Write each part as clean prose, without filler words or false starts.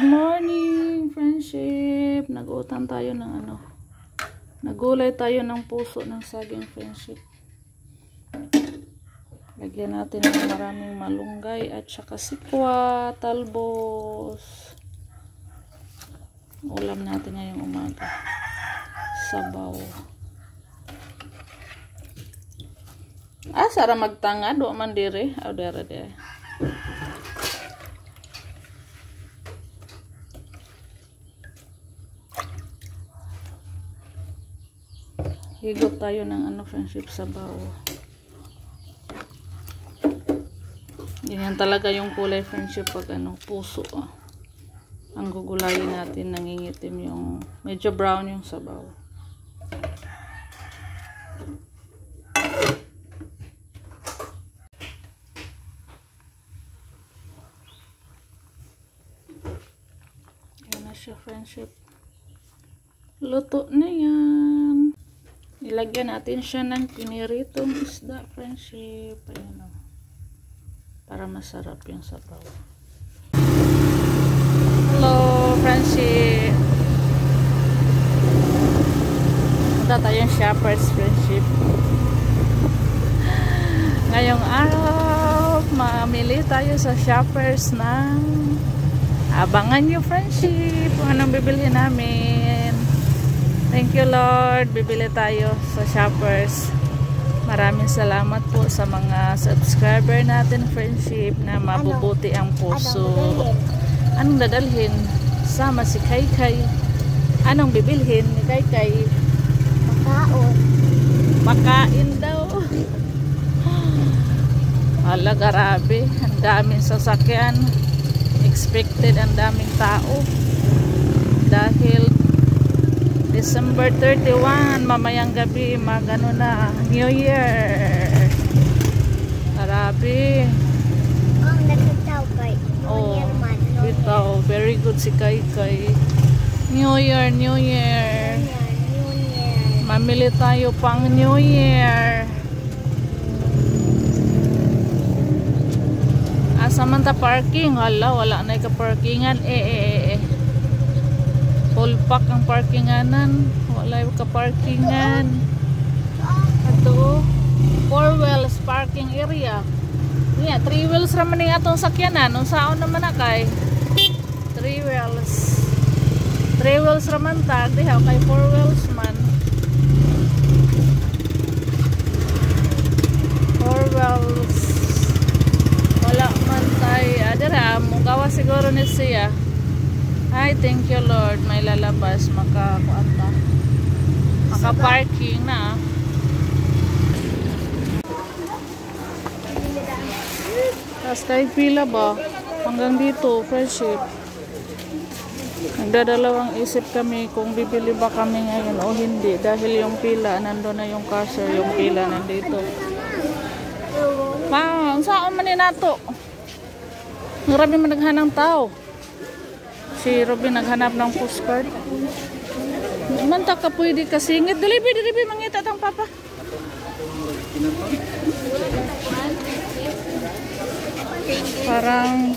Good morning, friendship. Nag-utang tayo ng nagulay tayo ng puso ng saging, friendship. Lagyan natin ng maraming malunggay at saka sikwa, talbos. Ulam natin ngayong umaga. Sabaw. Sara magtanga do man dire. Dere. Higot tayo ng friendship, sabaw. Ganyan talaga yung kulay, friendship, pag puso. Ang gugulayin natin, nangingitim yung medyo brown yung sabaw. Yan na siya, friendship. Luto na yan. Nilagyan natin siya ng piniritong isda, friendship. Ayan, para masarap yung sabaw. Hello, friendship. Punta tayong Shoppers, friendship. Ngayong araw, mamili tayo sa Shoppers ng abangan nyo, friendship, kung anong bibilhin namin. Thank you, Lord. Bibili tayo sa Shoppers. Maraming salamat po sa mga subscriber natin, friendship, na mabubuti ang puso. Anong dadalhin? Sama si Kaykay. Anong bibilhin ni Kaykay? Makaon. Makain daw. Hala, grabe. Ang daming sasakyan. Expected ang daming tao. Dahil December 31, mamayang gabi, magano na, New Year. Grabe. Ang nakitaw kay New Year man. Bitaw, very good si Kaykay. New Year. New Year. Mamili tayo pang New Year. Samanta parking, wala na ka-parkingan. Full pack ang parkinganan, wala yung ka-parkingan. Ato 4 wheels parking area. 3 wheels raman yung atong sakyanan. Nung saon naman na kay 3 wheels raman tag diha kay 4 wheels man. 4 wheels wala man tay adira mo gawa siguro ni siya. Ay, thank you, Lord. May lalabas, maka-parking na. Tapos kahit pila ba? Hanggang dito, friendship. Nagdadalawang isip kami kung bibili ba kami ngayon o hindi. Dahil yung pila, nandun na yung cashier, yung pila nandito. Saan man nato? Marami man naghanang tao. Si Robin naghanap ng postcard. Manta ka pwede kasingit. Dilibi, mangita tang papa. Parang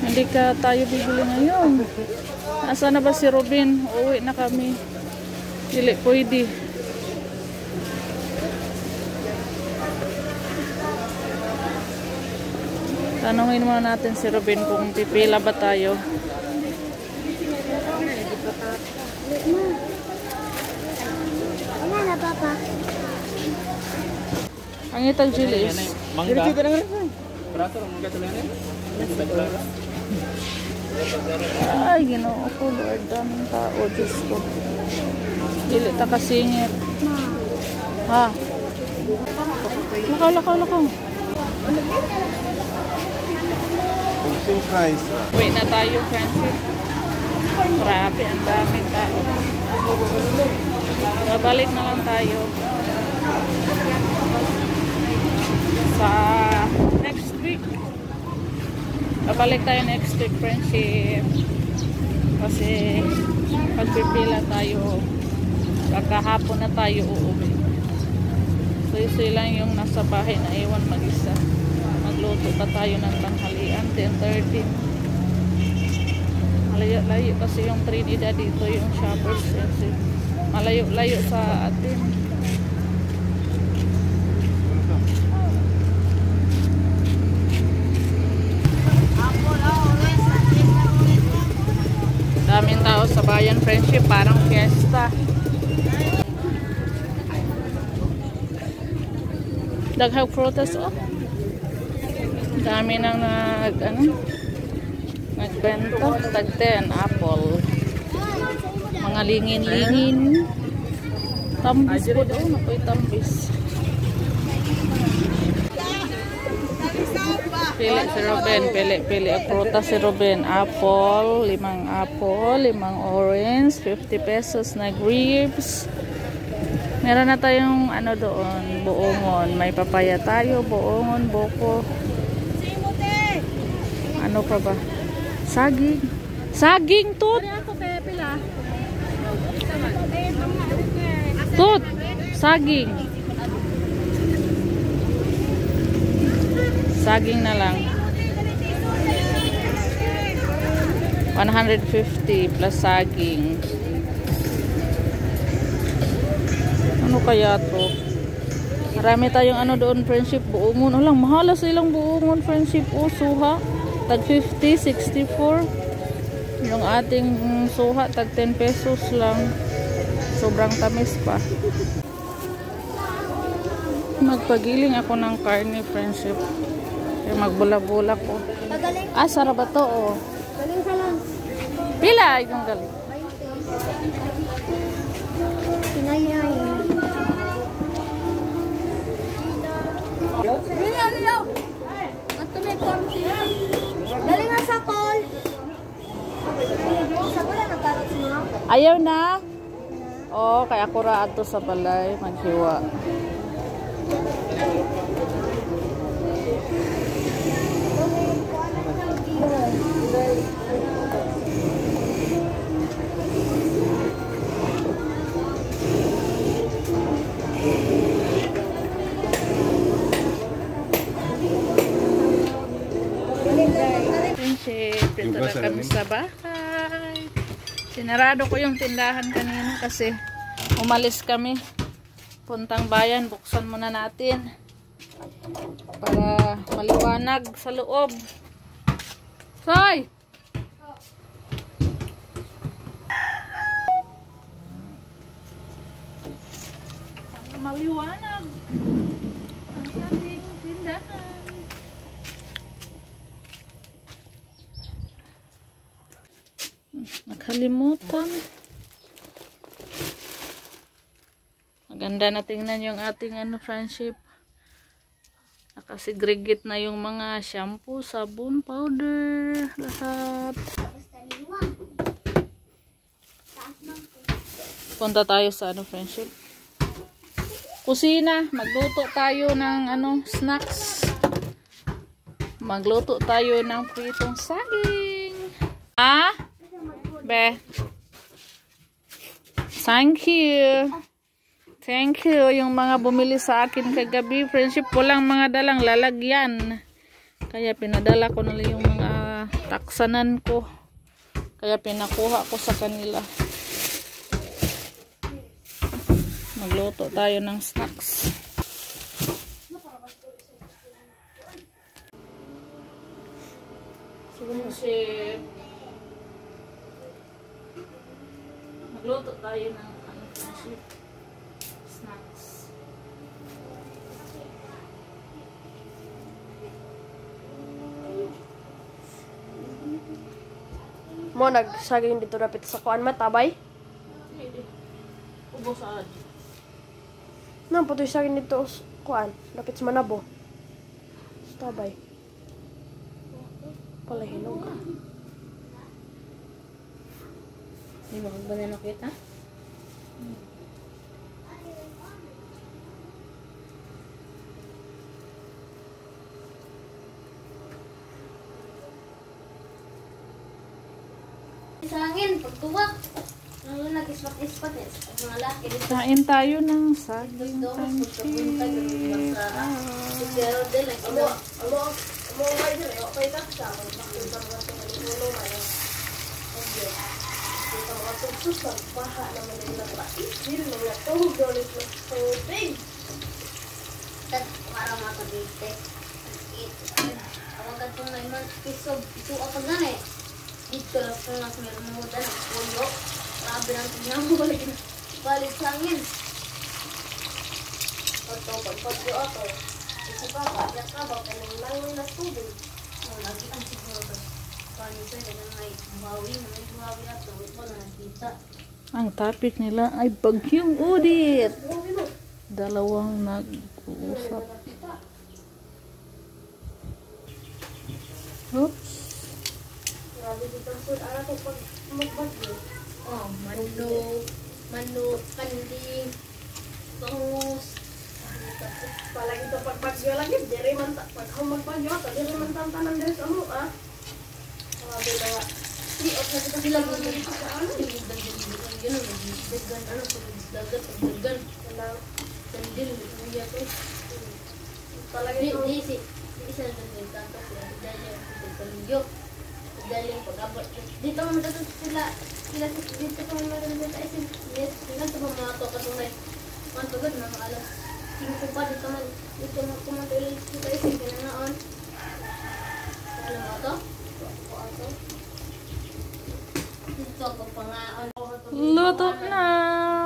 hindi ka tayo bibili ngayon. Nasaan na ba si Robin? Uuwi na kami. Dili pwede. Tanungin muna natin si Robin kung pipila ba tayo. Ano na, Papa? Ang itag Julius. Mangga. Ay, Ginoo ko, Lord. Daming tao, Diyos ko. Dili ta kasingit. Ha? Lakaw. Uwi na tayo, friendship. Grabe, ang daming tao. Babalik na lang tayo sa next week. Babalik tayo next week, friendship. Kasi pagpipila tayo, kakahapon na tayo uuwi. So, isa lang yung nasa bahay na iwan mag-isa. Magluto pa tayo ng tanghalian, 10:30. Malayo-layo kasi yung Trinidad dito, yung Shoppers kasi malayo-layo sa atin. Daming tao sa bayan, Friendship, parang fiesta. Daghang prutas, oh. Dami nang nagbenta. Tag 10 apple. Mga lingin-lingin. Tambis po doon. Ako'y tambis. Pili si Ruben. Pili ang prutas si Ruben. Apple. 5 apple. 5 orange. 50 pesos na grapes. Meron na tayong ano doon, buongon. May papaya tayo, buongon, buko. Ano pa ba? Saging. Saging, tut. Tut. Saging. Saging na lang. 150 plus saging. Ano kaya to? Marami tayong ano doon, Friendship, buongon. Alang, mahala silang buongon, Friendship. O, suha. Tag 50, 64. Yung ating suha, tag 10 pesos lang. Sobrang tamis pa. Magpagiling ako ng karne, Friendship. Kaya magbula-bula ko. Ah, sarap ba to, oh? Pila yung galing? Pinayay. Dali nga sa call. Ayaw na? Oo, kaya ako raad to sa balay. Maghiwa. Dito na kami sa bahay. Sinarado ko yung tindahan kanina kasi umalis kami. Puntang bayan, buksan muna natin para maliwanag sa loob. Soy! Maliwanag ang ating tindahan. Nakalimutan. Maganda na tingnan yung ating Friendship. Nakasegregate na yung mga shampoo, sabon, powder, lahat. Punta tayo sa Friendship. Kusina, magluto tayo ng snacks. Magluto tayo ng pritong saging. Ah? Be. Thank you. Thank you yung mga bumili sa akin kagabi, Friendship. Walang mga dalang lalagyan. Kaya pinadala ko na yung mga taksanan ko. Kaya pinakuha ko sa kanila. Magluto tayo ng snacks. Friendship. Magluto tayo ng Friendship. Snacks. Mo nagsaging dito rapit sa kuan matabay. Ubo sa akin. Nang putoy saging dito kuan rapit sa Manabo. Tabay. Pala hinog. Di ba kung ba na nakita? Sa hangin, pagtuwak. Lalo nag-ispat-ispat eh. Mga laki. Kain tayo ng saging pancit. Kita mga tugsos lang. Baha naman na ilang paisir. Mga tuhog doon ito ng tubig. Tad, para makabite. Kawagan itong may piso. Piso ako gan eh. Dito lang po mas meron mo dyan. Pulo. Grabe lang tingnan mo. Balik sa angin. Pagpagyo ako. Isa pa, pagyak ka ba? Kanang langoy na tubig. Lagi ang siguro to. Paano sa'yo na may buhawi. May buhawi at tawid mo na nakita. Ang topic nila ay Bagyong Odette. Grabe mo. Dalawang nag-uusap. Oops. Grabe dito ang food. Ara ko pag magbagyo. Oh, manok, kanding, bangus. Palagi ito pagbagyo lagi. Diri man ta. Pag ako magbagyo ako, diri man tantanan diri sa mo ah. Grabe na nga. Siot na kita Sila sila gawin sa ano. yun ang nagdagan, ano, pagdagan, Walang sandil, kuya ko. talaga Di, ito. di, isa na sandil, tapos sila, dali ang pagdagalyo, dali ang pag-abot. Dito mo matatot sila, dito ko mo matatot sa isin, sila sa mga to, katungay, mga tugod, mga alas, 5 pa, dito mo kumatulog sa isin, kinanaon. Alam mo to? Dito ako pangaon. Luto na,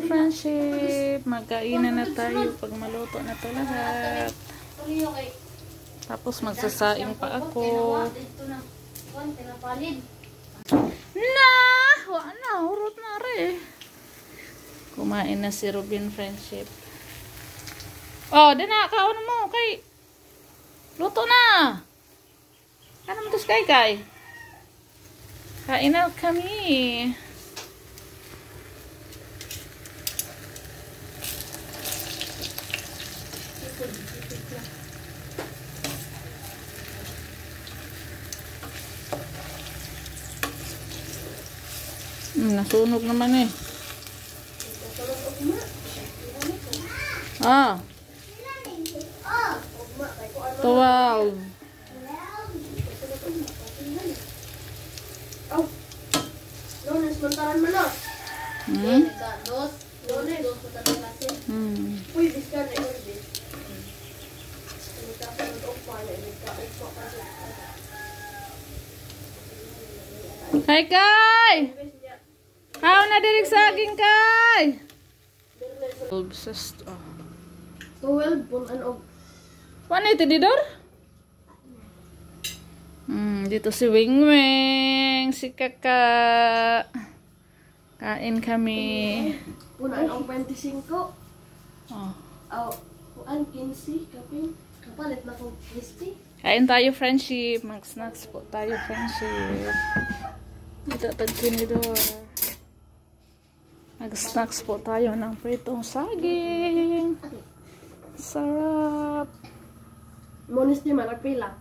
friendship. Magkainan na tayo pag maluto na to lahat. Tapos magsasaing pa ako. Na! Wala na, hurot na rin. Kumain na si Robin, friendship. Oh, di na, kaon mo, kay. Luto na. Ano mo to, Kay? Kain na kami. Nasunog naman eh. Ah. 12. Oh. Lunes, mantaran mo na. Hmm? Lunes. Uy, discard na yun, bis. Hindi ka pa nag-upa na, hindi ka upa kasi. Kay! How na dirig saging, Kay? 12, bulan og. Paano ito, Didor? Dito si Wingwing, si Kaka. Kain kami. Bulan og 25. Oh. Aw, kuan 15 kapin. Kapalit na kong crispy. Kain tayo, friendship. Mag-snacks po tayo, friendship. Dito tag-tinidor. Mag-snacks po tayo ng pritong saging. Sarap. Monis di malagpila.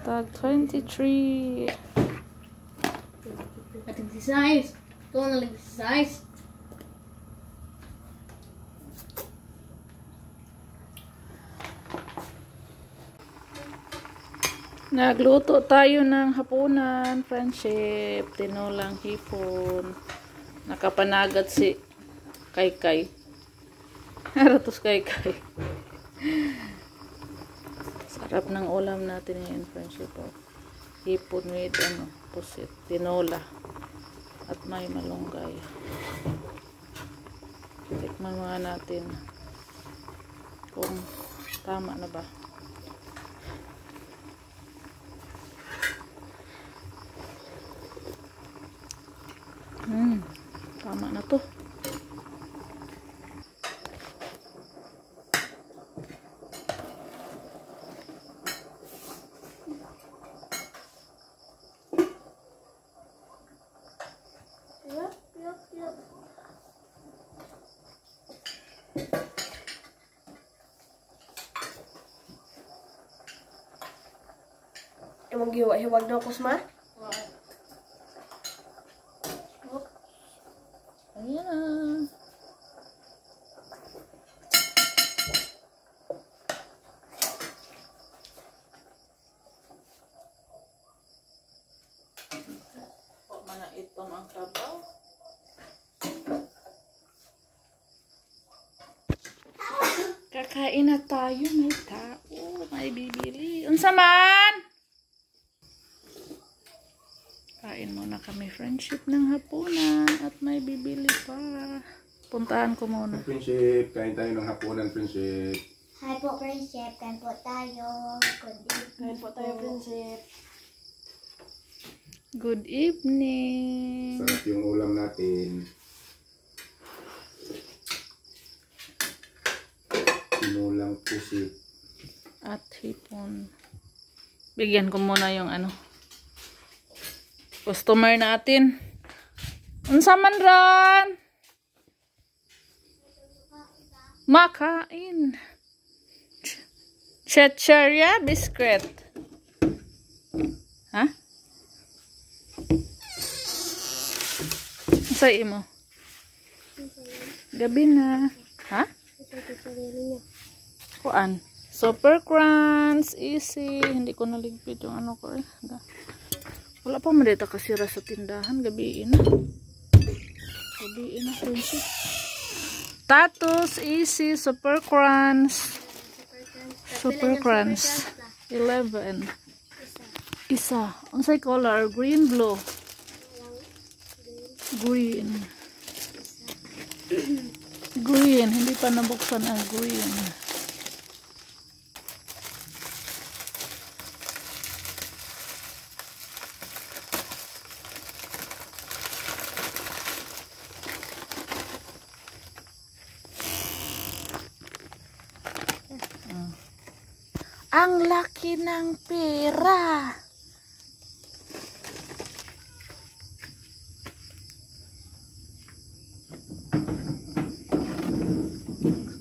Tag 23. Nag-exercise. Ito ang nag-exercise. Nagluto tayo ng hapunan, friendship. Tinolang hipon. Nakapanagat si Kay. Haratos Kay. Sarap ng ulam natin ngayon, friendship. Hipon with pusit, tinola. At may malunggay. Tikman mga natin kung tama na ba. Tama na to. Yup. Emang giwa-hiwag daw kusma? Ayan na. Kain na tayo, may tao, may bibili. Unsa man? Kain muna kami, friendship ng hapunan at may bibili pa. Puntahan ko muna. Friendship, kain tayo ng hapunan, friendship. Hi po, friendship. Kain po tayo. Kain po tayo, friendship. Good evening. Sarap yung ulam natin. Tinulang pusit. At hipon. Bigyan ko muna yung ano. Customer natin. Unsa man ron? Makain. Chicheria biscuit. Ha? Sa imo? Gabi na. Ha? Kuan? Super Crunch. Easy. Hindi ko naligpit yung ano ko eh. Wala pa madita kasira sa tindahan. Gabiin na. Gabiin na, friendship. Tatus, Easy, Super Crunch. Super Crunch. 11. Isa. Unsay color? Green, blue. Green. Green. Hindi pa nabuksan ang green. Ang laki ng pera.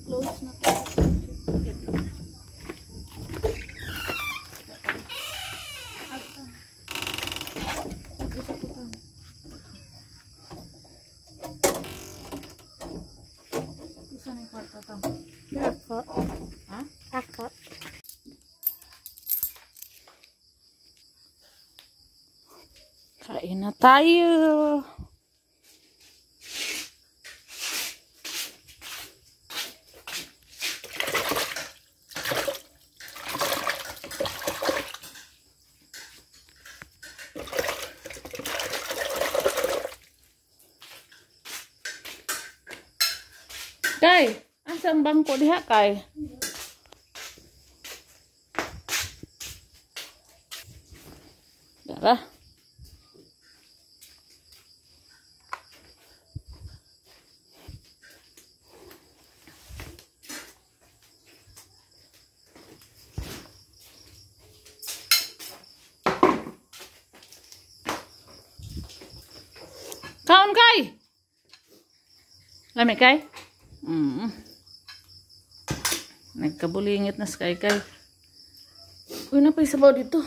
Close na to. Isa na yung kwarto to. Ako. Ha? Ako. Kain na tayo. Kay, asang bangko diha kay? Darah. Kaon kay? Lami kay? Nagkabulingit na kay kay. Uy, napay sabaw dito.